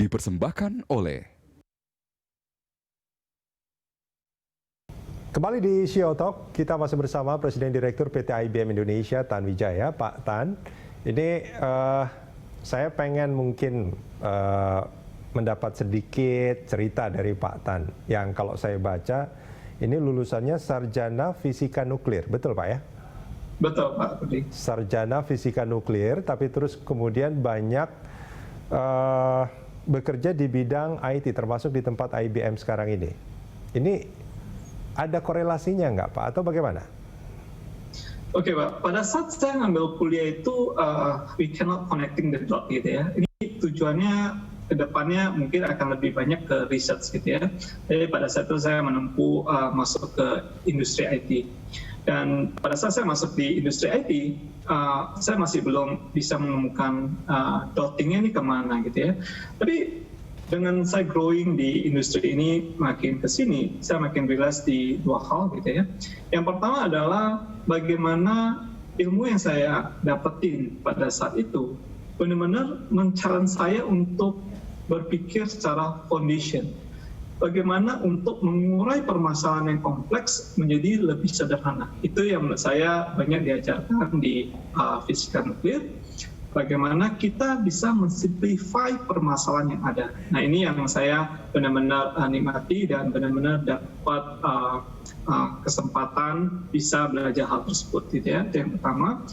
dipersembahkan oleh Kembali di Shio Talk, kita masih bersama Presiden Direktur PT IBM Indonesia, Tan Wijaya. Pak Tan, ini saya pengen mungkin mendapat sedikit cerita dari Pak Tan, yang kalau saya baca, ini lulusannya Sarjana Fisika Nuklir, betul Pak ya? Betul Pak Budi. Sarjana Fisika Nuklir, tapi terus kemudian banyak bekerja di bidang IT, termasuk di tempat IBM sekarang ini. Ini ada korelasinya nggak Pak, atau bagaimana? Oke Pak, pada saat saya ngambil kuliah itu, we cannot connecting the dot gitu ya. Ini tujuannya ke depannya mungkin akan lebih banyak ke research gitu ya. Jadi pada saat itu saya menempuh masuk ke industri IT. Dan pada saat saya masuk di industri IT, saya masih belum bisa menemukan dottingnya ini kemana gitu ya. Tapi dengan saya growing di industri ini makin ke sini, saya makin realize di dua hal gitu ya. Yang pertama adalah bagaimana ilmu yang saya dapetin pada saat itu benar-benar men-challenge saya untuk berpikir secara foundation. Bagaimana untuk mengurai permasalahan yang kompleks menjadi lebih sederhana. Itu yang menurut saya banyak diajarkan di fisika nuklir. Bagaimana kita bisa mensimplify permasalahan yang ada. Nah ini yang saya benar-benar nikmati dan benar-benar dapat kesempatan bisa belajar hal tersebut gitu ya. Itu yang pertama.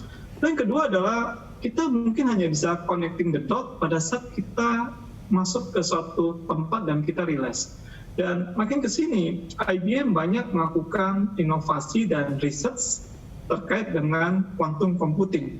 Dan yang kedua adalah kita mungkin hanya bisa connecting the dot pada saat kita masuk ke suatu tempat dan kita realize. Dan makin ke sini IBM banyak melakukan inovasi dan research terkait dengan quantum computing.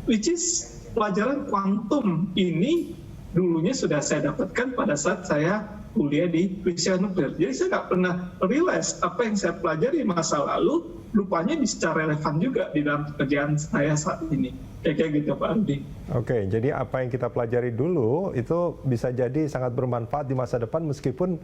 Which is pelajaran kuantum ini dulunya sudah saya dapatkan pada saat saya kuliah di fisika nuklir. Jadi saya nggak pernah realize apa yang saya pelajari masa lalu, rupanya bisa relevan juga di dalam pekerjaan saya saat ini. Kayak gitu Pak Rudi. Oke, jadi apa yang kita pelajari dulu itu bisa jadi sangat bermanfaat di masa depan meskipun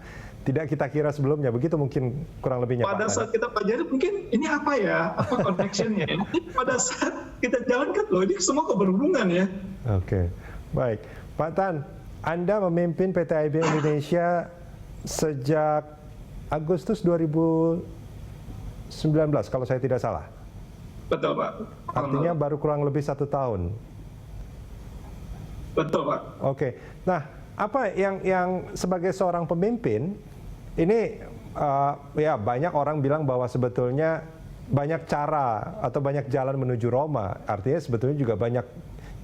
tidak kita kira sebelumnya. Begitu mungkin kurang lebihnya Pak. Pada saat kita pelajari mungkin ini apa ya, apa connection-nya. Pada saat kita jalankan loh, ini semua keberhubungan ya. Oke, baik. Pak Tan, Anda memimpin PT IBM Indonesia sejak Agustus 2019 kalau saya tidak salah. Betul Pak. Artinya baru kurang lebih 1 tahun. Betul Pak. Oke, nah apa yang sebagai seorang pemimpin ini ya banyak orang bilang bahwa sebetulnya banyak cara atau banyak jalan menuju Roma. Artinya sebetulnya juga banyak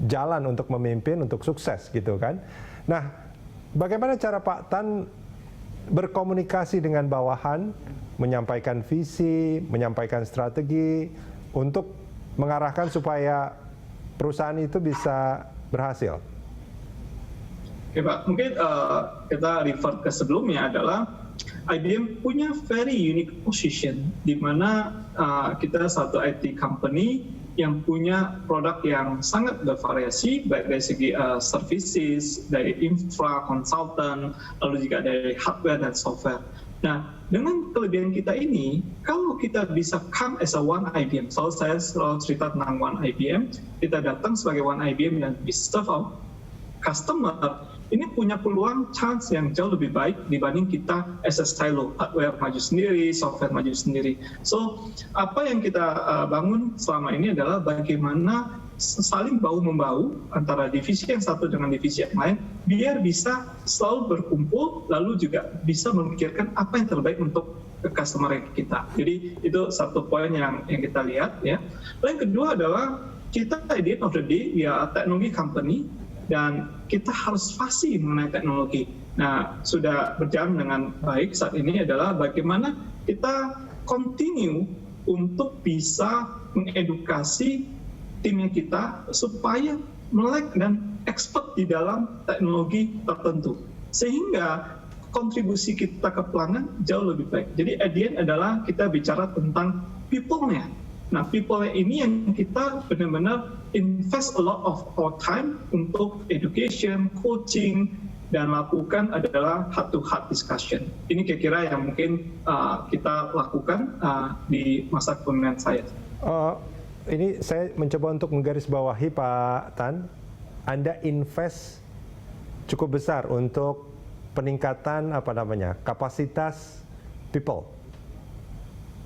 jalan untuk memimpin untuk sukses gitu kan. Nah, bagaimana cara Pak Tan berkomunikasi dengan bawahan, menyampaikan visi, menyampaikan strategi untuk mengarahkan supaya perusahaan itu bisa berhasil? Oke Pak, mungkin kita refer ke sebelumnya adalah IBM punya very unique position di mana kita satu IT company yang punya produk yang sangat bervariasi baik dari segi services, dari infra, consultant, lalu juga dari hardware dan software. Nah, dengan kelebihan kita ini, kalau kita bisa come as a one IBM, saya selalu cerita tentang one IBM, kita datang sebagai one IBM dan we serve our customer, ini punya peluang chance yang jauh lebih baik dibanding kita as a silo, hardware maju sendiri, software maju sendiri. So, apa yang kita bangun selama ini adalah bagaimana saling bahu-membahu antara divisi yang satu dengan divisi yang lain, biar bisa selalu berkumpul, lalu juga bisa memikirkan apa yang terbaik untuk customer kita. Jadi itu satu poin yang kita lihat ya. Lalu yang kedua adalah kita at the end of the day, we are a technology company, dan kita harus fasih mengenai teknologi. Nah, sudah berjalan dengan baik saat ini adalah bagaimana kita continue untuk bisa mengedukasi timnya kita supaya melek dan expert di dalam teknologi tertentu. Sehingga kontribusi kita ke pelanggan jauh lebih baik. Jadi at the end adalah kita bicara tentang people-nya. Nah, people-nya ini yang kita benar-benar invest a lot of our time untuk education, coaching, dan lakukan adalah heart-to-heart discussion. Ini kira-kira yang mungkin kita lakukan di masa kepemimpinan saya. Ini saya mencoba untuk menggarisbawahi Pak Tan, Anda invest cukup besar untuk peningkatan kapasitas people.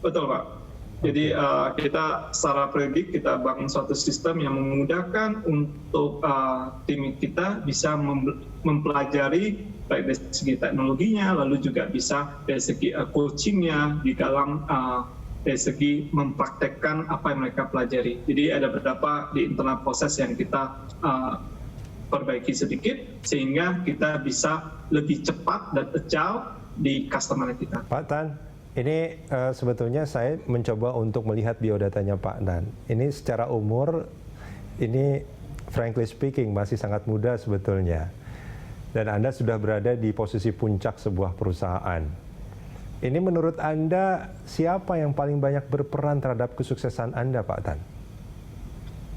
Betul Pak. Jadi kita secara predik kita bangun suatu sistem yang memudahkan untuk tim kita bisa mempelajari baik dari segi teknologinya, lalu juga bisa dari segi coachingnya di dalam dari segi mempraktekkan apa yang mereka pelajari. Jadi ada beberapa di internal proses yang kita perbaiki sedikit sehingga kita bisa lebih cepat dan agile di customer kita. Pak Tan, ini sebetulnya saya mencoba untuk melihat biodatanya Pak Tan. Ini secara umur, ini frankly speaking masih sangat muda sebetulnya. Dan Anda sudah berada di posisi puncak sebuah perusahaan. Ini menurut Anda siapa yang paling banyak berperan terhadap kesuksesan Anda, Pak Tan?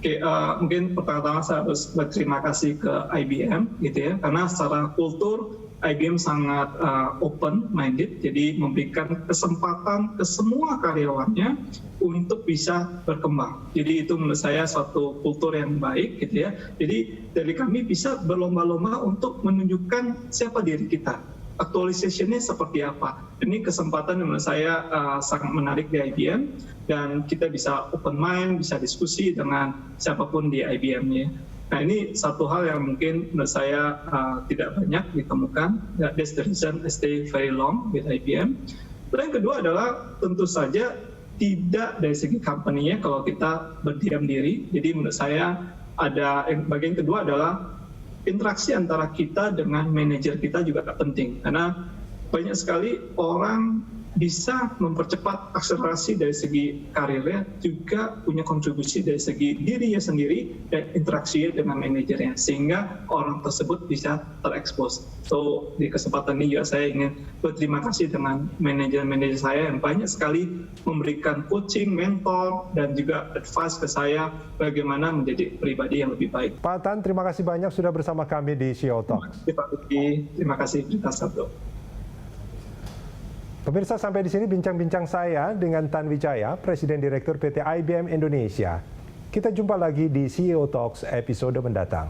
Oke, mungkin pertama-tama saya harus berterima kasih ke IBM, gitu ya, karena secara kultur IBM sangat open-minded, jadi memberikan kesempatan ke semua karyawannya untuk bisa berkembang. Jadi itu menurut saya suatu kultur yang baik, gitu ya. Jadi dari kami bisa berlomba-lomba untuk menunjukkan siapa diri kita, actualization-nya seperti apa. Ini kesempatan yang menurut saya sangat menarik di IBM, dan kita bisa open mind, bisa diskusi dengan siapapun di IBM-nya. Nah ini satu hal yang mungkin menurut saya tidak banyak ditemukan. That's the reason I stay very long with IBM. Dan yang kedua adalah tentu saja tidak dari segi company-nya kalau kita berdiam diri. Jadi menurut saya ada bagian kedua adalah interaksi antara kita dengan manajer kita juga penting. Karena banyak sekali orang bisa mempercepat akselerasi dari segi karirnya, juga punya kontribusi dari segi dirinya sendiri dan interaksinya dengan manajernya, sehingga orang tersebut bisa terekspos. So di kesempatan ini juga saya ingin berterima kasih dengan manajer-manajer saya yang banyak sekali memberikan coaching, mentor, dan juga advice ke saya bagaimana menjadi pribadi yang lebih baik. Pak Tan, terima kasih banyak sudah bersama kami di CEO Talks. Terima kasih Berita Sabdo. Pemirsa, sampai di sini bincang-bincang saya dengan Tan Wijaya, Presiden Direktur PT IBM Indonesia. Kita jumpa lagi di CEO Talks episode mendatang.